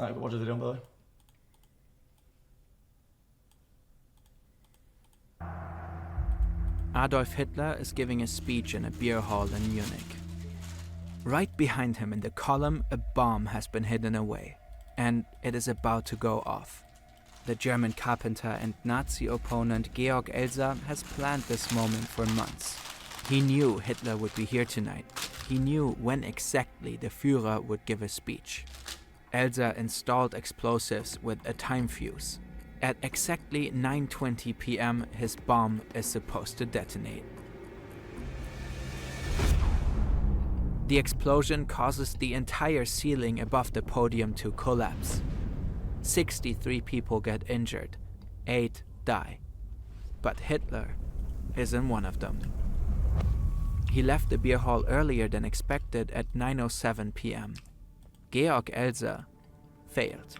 Alright, watch the video, by the way. Adolf Hitler is giving a speech in a beer hall in Munich. Right behind him in the column, a bomb has been hidden away, and it is about to go off. The German carpenter and Nazi opponent Georg Elser has planned this moment for months. He knew Hitler would be here tonight. He knew when exactly the Führer would give a speech. Elser installed explosives with a time fuse. At exactly 9:20 p.m., his bomb is supposed to detonate. The explosion causes the entire ceiling above the podium to collapse. 63 people get injured, 8 die. But Hitler isn't one of them. He left the beer hall earlier than expected at 9:07 p.m. Georg Elser failed.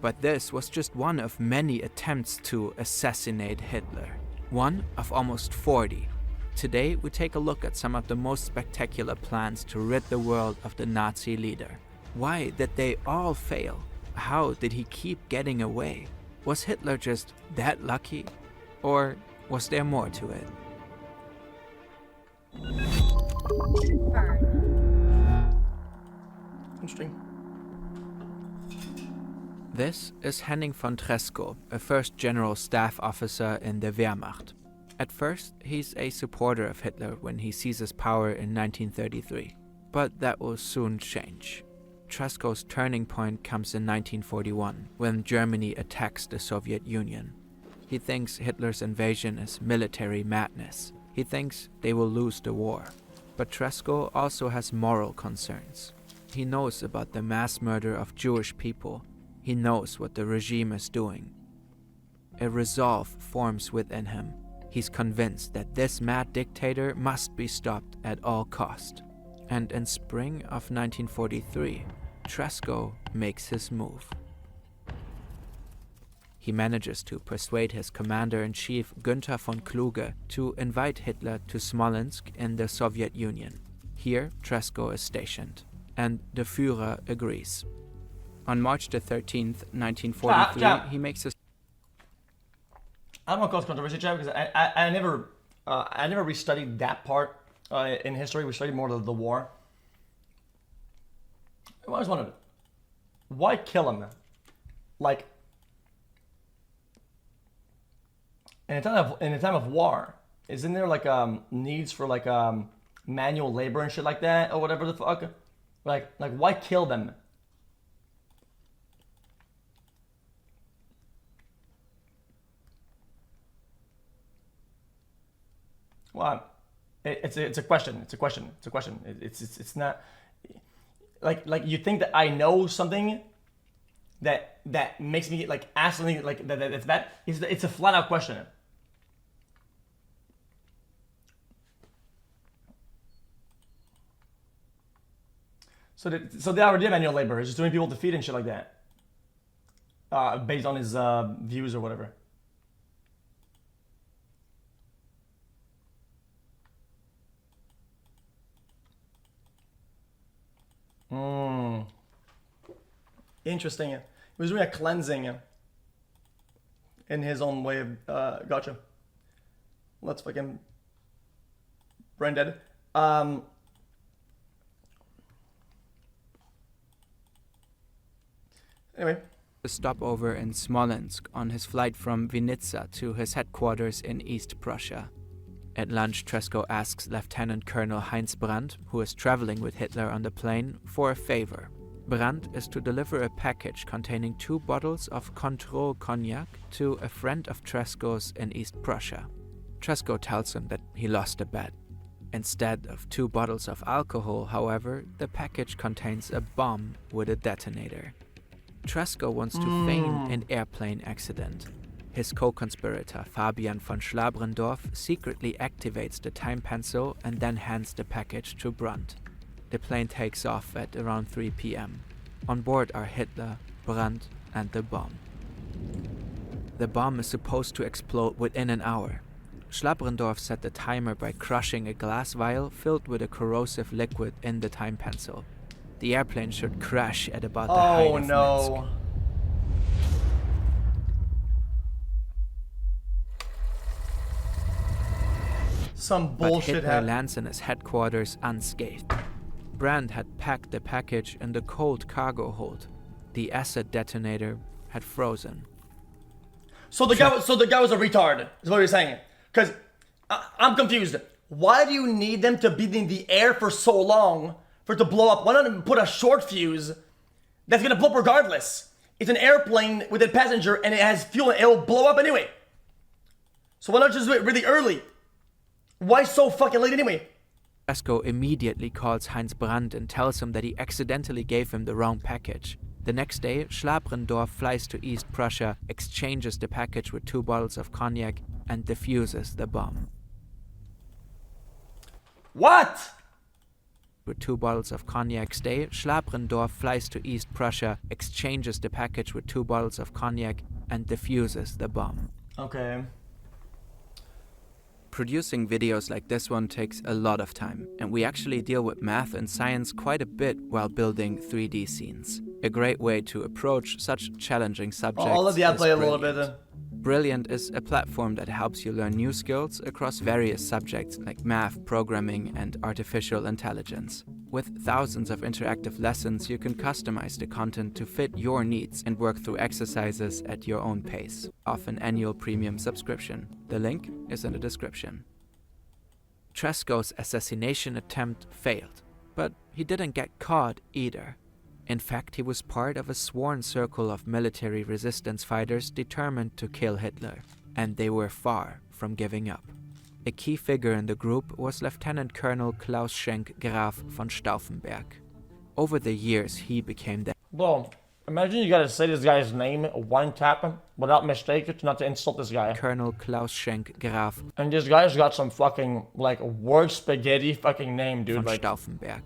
But this was just one of many attempts to assassinate Hitler. One of almost 40. Today we take a look at some of the most spectacular plans to rid the world of the Nazi leader. Why did they all fail? How did he keep getting away? Was Hitler just that lucky? Or was there more to it? Interesting. This is Henning von Tresckow, a first general staff officer in the Wehrmacht. At first, he's a supporter of Hitler when he seizes power in 1933. But that will soon change. Tresckow's turning point comes in 1941, when Germany attacks the Soviet Union. He thinks Hitler's invasion is military madness. He thinks they will lose the war. But Tresckow also has moral concerns. He knows about the mass murder of Jewish people. He knows what the regime is doing. A resolve forms within him. He's convinced that this mad dictator must be stopped at all cost. And in spring of 1943, Tresckow makes his move. He manages to persuade his commander-in-chief Günther von Kluge to invite Hitler to Smolensk in the Soviet Union. Here, Tresckow is stationed, and the Führer agrees. On March the 13th, 1943, he makes a... I don't want to cause controversy, Chad, because I never restudied that part in history. We studied more of the war. I always wondered, why kill him? Like, in a time of war, isn't there like needs for like manual labor and shit like that or whatever the fuck? Like why kill them? Well, it's a question. It's not like you think that I know something that makes me like ask something like that's bad. It's a flat out question. So they already did manual labor. It's just doing people to feed and shit like that, based on his views or whatever. Interesting. He was doing a cleansing in his own way of gotcha. Let's fucking brain dead. Anyway. A stopover in Smolensk on his flight from Vinnitsa to his headquarters in East Prussia. At lunch, Tresckow asks Lieutenant Colonel Heinz Brandt, who is traveling with Hitler on the plane, for a favor. Brandt is to deliver a package containing 2 bottles of Control cognac to a friend of Tresckow's in East Prussia. Tresckow tells him that he lost a bet. Instead of 2 bottles of alcohol, however, the package contains a bomb with a detonator. Tresckow wants to feign an airplane accident. His co-conspirator Fabian von Schlabrendorf secretly activates the time pencil and then hands the package to Brandt. The plane takes off at around 3 p.m. On board are Hitler, Brandt, and the bomb. The bomb is supposed to explode within an hour. Schlabrendorf set the timer by crushing a glass vial filled with a corrosive liquid in the time pencil. The airplane should crash at about the height Oh of Minsk. no. Some But bullshit Hitler happened. lands in his headquarters unscathed. Brandt had packed the package in the cold cargo hold. The acid detonator had frozen. So the guy was a retard, is what you're saying. Because I'm confused. Why do you need them to be in the air for so long for it to blow up? Why not put a short fuse that's gonna blow up regardless? It's an airplane with a passenger and it has fuel and it'll blow up anyway. So why not just do it really early? Why so fucking late anyway? Tresckow immediately calls Heinz Brandt and tells him that he accidentally gave him the wrong package. The next day, Schlabrendorf flies to East Prussia, exchanges the package with 2 bottles of cognac, and defuses the bomb. What? With 2 bottles of cognac stay, Schlabrendorf flies to East Prussia, exchanges the package with 2 bottles of cognac, and defuses the bomb. Okay. Producing videos like this one takes a lot of time, and we actually deal with math and science quite a bit while building 3D scenes. A great way to approach such challenging subjects I'll let the ad is play a little Brilliant. bit. Brilliant is a platform that helps you learn new skills across various subjects like math, programming, and artificial intelligence. With thousands of interactive lessons, you can customize the content to fit your needs and work through exercises at your own pace, off an annual premium subscription. The link is in the description. Tresckow's assassination attempt failed, but he didn't get caught either. In fact, he was part of a sworn circle of military resistance fighters determined to kill Hitler, and they were far from giving up. A key figure in the group was Lieutenant Colonel Klaus Schenk Graf von Stauffenberg. Over the years, he became the Bro, imagine you gotta say this guy's name one tap without mistake, it's not to insult this guy. Colonel Klaus Schenk Graf And this guy's got some fucking, like, word spaghetti fucking name, dude. von Like, Stauffenberg.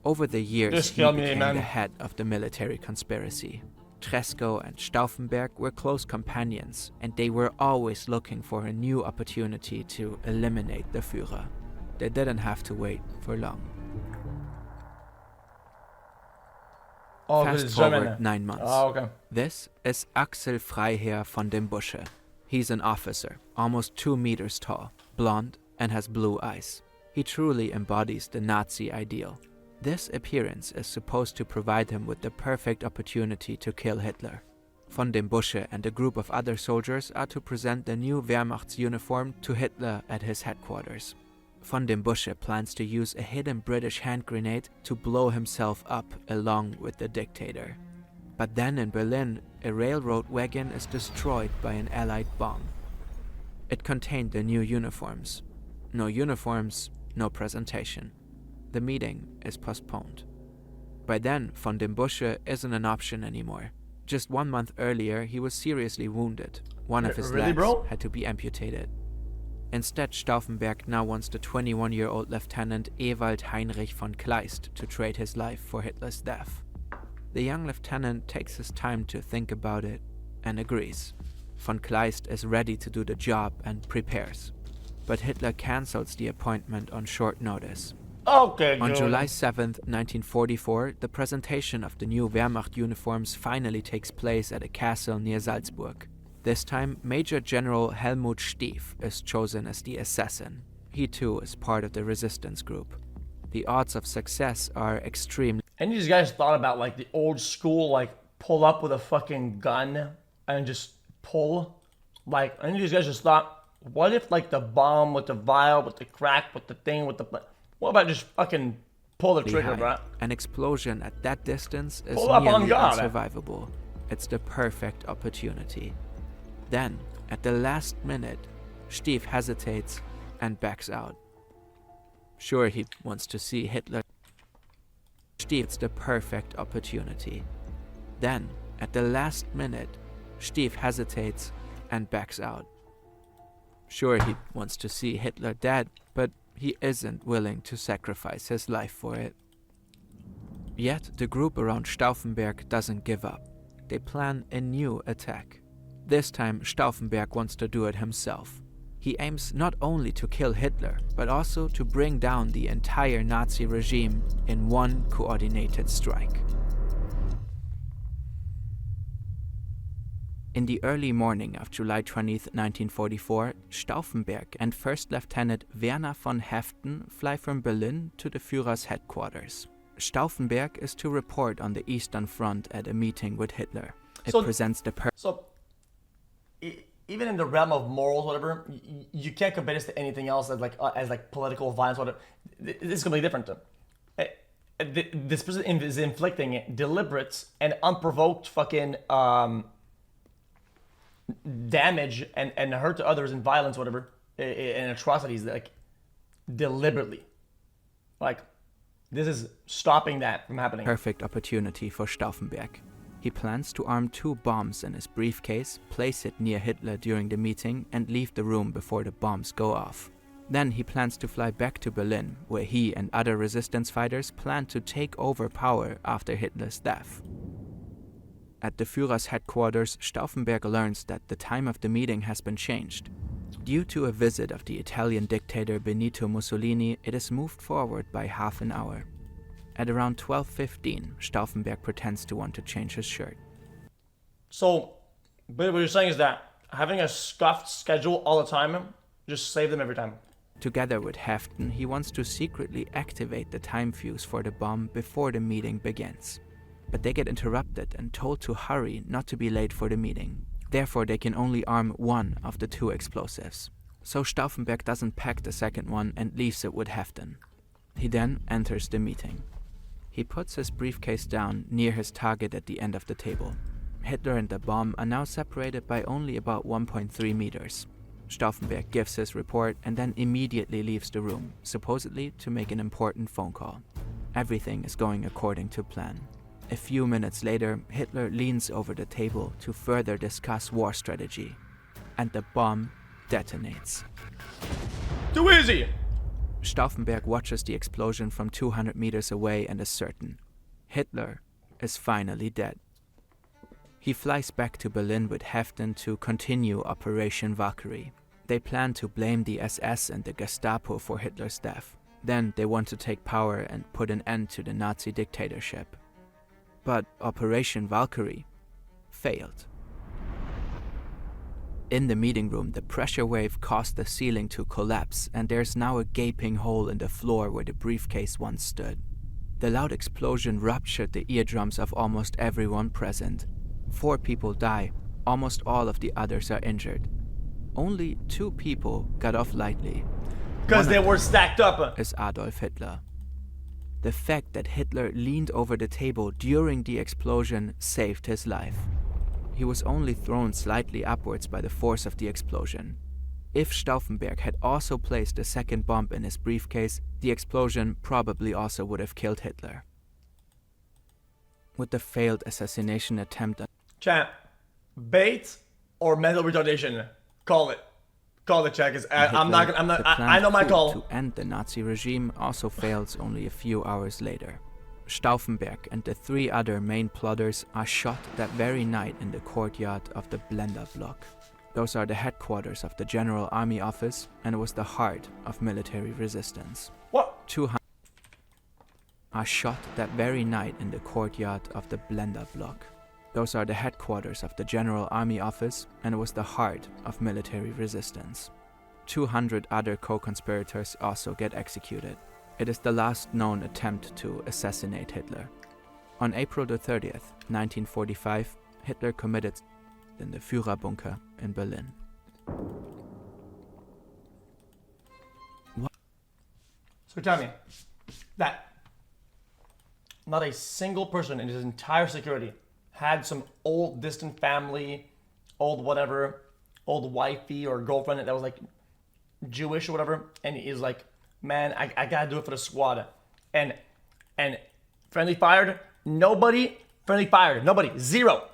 Over the years, Just he kill me, became man. the head of the military conspiracy. Tresckow and Stauffenberg were close companions, and they were always looking for a new opportunity to eliminate the Führer. They didn't have to wait for long. oh, 'cause Fast it's forward German. 9 months. Oh, okay. This is Axel Freiherr von dem Busche. He's an officer, almost 2 meters tall, blonde, and has blue eyes. He truly embodies the Nazi ideal. This appearance is supposed to provide him with the perfect opportunity to kill Hitler. Von dem Busche and a group of other soldiers are to present the new Wehrmachtsuniform to Hitler at his headquarters. Von dem Busche plans to use a hidden British hand grenade to blow himself up along with the dictator. But then in Berlin, a railroad wagon is destroyed by an Allied bomb. It contained the new uniforms. No uniforms, no presentation. The meeting is postponed. By then, von dem Busche isn't an option anymore. Just 1 month earlier, he was seriously wounded. One of his Really, legs bro? had to be amputated. Instead, Stauffenberg now wants the 21-year-old Lieutenant Ewald Heinrich von Kleist to trade his life for Hitler's death. The young lieutenant takes his time to think about it and agrees. Von Kleist is ready to do the job and prepares. But Hitler cancels the appointment on short notice. Okay, On good. July 7th, 1944, the presentation of the new Wehrmacht uniforms finally takes place at a castle near Salzburg. This time, Major General Helmut Stief is chosen as the assassin. He too is part of the resistance group. The odds of success are extremely Any of these guys thought about, like, the old school, like, pull up with a fucking gun and just pull? Like, any of these guys just thought, what if, like, the bomb with the vial, with the crack, with the thing, with the... What about just fucking pull the trigger, high. bro? An explosion at that distance is Pull up on nearly God. unsurvivable. It's the perfect opportunity. Then, at the last minute, Stief hesitates and backs out. Sure, he wants to see Hitler. Stief's the perfect opportunity. Then, at the last minute, Stief hesitates and backs out. Sure, he wants to see Hitler dead, but he isn't willing to sacrifice his life for it. Yet, the group around Stauffenberg doesn't give up. They plan a new attack. This time, Stauffenberg wants to do it himself. He aims not only to kill Hitler, but also to bring down the entire Nazi regime in one coordinated strike. In the early morning of July 20th, 1944, Stauffenberg and First Lieutenant Werner von Haeften fly from Berlin to the Führer's headquarters. Stauffenberg is to report on the Eastern Front at a meeting with Hitler. It presents the even in the realm of morals, whatever, you can't compare this to anything else as like political violence, whatever. This is completely different. This person is inflicting deliberate and unprovoked fucking damage and hurt to others and violence, whatever, and atrocities, like deliberately. Like, this is stopping that from happening. Perfect opportunity for Stauffenberg. He plans to arm 2 bombs in his briefcase, place it near Hitler during the meeting, and leave the room before the bombs go off. Then he plans to fly back to Berlin, where he and other resistance fighters plan to take over power after Hitler's death. At the Führer's headquarters, Stauffenberg learns that the time of the meeting has been changed. Due to a visit of the Italian dictator Benito Mussolini, it is moved forward by half an hour. At around 12:15, Stauffenberg pretends to want to change his shirt. So, but what you're saying is that having a scuffed schedule all the time just save them every time. Together with Haeften, he wants to secretly activate the time fuse for the bomb before the meeting begins. But they get interrupted and told to hurry not to be late for the meeting. Therefore, they can only arm 1 of the 2 explosives. So Stauffenberg doesn't pack the second one and leaves it with Haeften. He then enters the meeting. He puts his briefcase down near his target at the end of the table. Hitler and the bomb are now separated by only about 1.3 meters. Stauffenberg gives his report and then immediately leaves the room, supposedly to make an important phone call. Everything is going according to plan. A few minutes later, Hitler leans over the table to further discuss war strategy, and the bomb detonates. Too easy! Stauffenberg watches the explosion from 200 meters away and is certain. Hitler is finally dead. He flies back to Berlin with Haeften to continue Operation Valkyrie. They plan to blame the SS and the Gestapo for Hitler's death. Then they want to take power and put an end to the Nazi dictatorship. But Operation Valkyrie failed. In the meeting room, the pressure wave caused the ceiling to collapse, and there's now a gaping hole in the floor where the briefcase once stood. The loud explosion ruptured the eardrums of almost everyone present. 4 people die, almost all of the others are injured. Only 2 people got off lightly. Because they were stacked up. Is Adolf Hitler. The fact that Hitler leaned over the table during the explosion saved his life. He was only thrown slightly upwards by the force of the explosion. If Stauffenberg had also placed a second bomb in his briefcase, the explosion probably also would have killed Hitler. With the failed assassination attempt on Chat, bait or mental retardation? Call it. Call it, chat. I know my call. To end the Nazi regime also fails only a few hours later. Stauffenberg and the 3 other main plotters are shot that very night in the courtyard of the Blender block. Those are the headquarters of the General Army Office, and it was the heart of military resistance. What? 200 are shot that very night in the courtyard of the Blender block. Those are the headquarters of the General Army Office, and it was the heart of military resistance. 200 other co-conspirators also get executed. It is the last known attempt to assassinate Hitler. On April the 30th, 1945, Hitler committed in the Führerbunker in Berlin. What? So tell me that not a single person in his entire security had some old distant family, old whatever, old wifey or girlfriend that was like Jewish or whatever, and he's like, man, I gotta do it for the squad. And friendly fired, nobody, friendly fired, nobody, 0.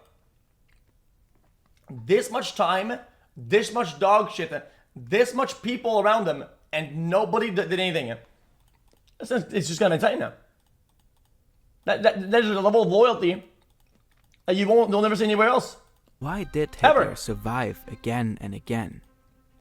This much time, this much dog shit, this much people around them, and nobody did anything. It's just gonna tell you now. There's a level of loyalty that you'll never see anywhere else. Why did Hitler Ever. survive again and again?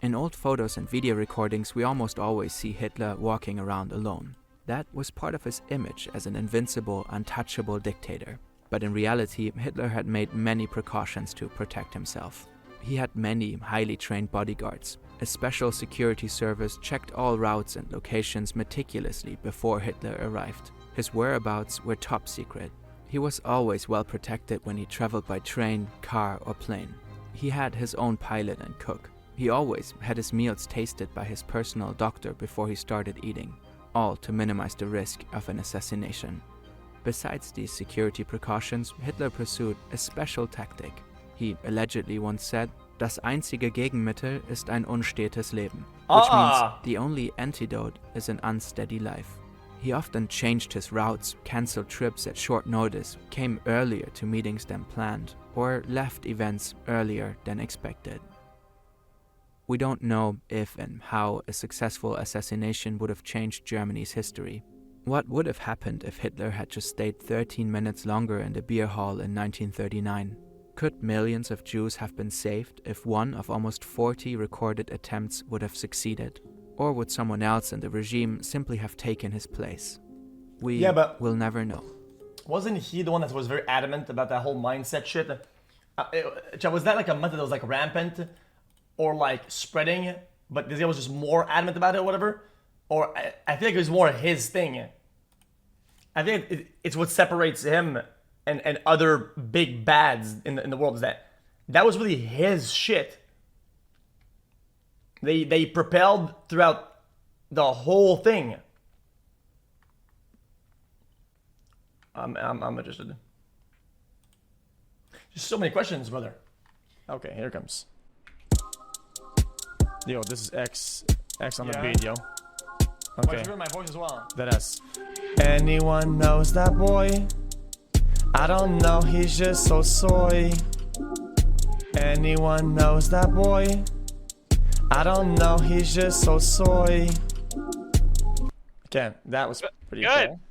In old photos and video recordings, we almost always see Hitler walking around alone. That was part of his image as an invincible, untouchable dictator. But in reality, Hitler had made many precautions to protect himself. He had many highly trained bodyguards. A special security service checked all routes and locations meticulously before Hitler arrived. His whereabouts were top secret. He was always well protected when he traveled by train, car, or plane. He had his own pilot and cook. He always had his meals tasted by his personal doctor before he started eating, all to minimize the risk of an assassination. Besides these security precautions, Hitler pursued a special tactic. He allegedly once said, "Das einzige Gegenmittel ist ein unstetes Leben," which means the only antidote is an unsteady life. He often changed his routes, cancelled trips at short notice, came earlier to meetings than planned, or left events earlier than expected. We don't know if and how a successful assassination would have changed Germany's history. What would have happened if Hitler had just stayed 13 minutes longer in the beer hall in 1939? Could millions of Jews have been saved if one of almost 40 recorded attempts would have succeeded? Or would someone else in the regime simply have taken his place? We will never know. Wasn't he the one that was very adamant about that whole mindset shit? Was that like a method that was like rampant or like spreading, but this guy was just more adamant about it or whatever? Or I feel like it was more his thing. I think it's what separates him and other big bads in the world, is that was really his shit. They propelled throughout the whole thing. I'm interested. Just so many questions, brother. Okay, here it comes. Yo, this is X on the beat, yo. Okay. Oh, my voice as well. That is. Anyone knows that boy? I don't know, he's just so soy. Anyone knows that boy? I don't know, he's just so soy. Okay, that was pretty good. Cool.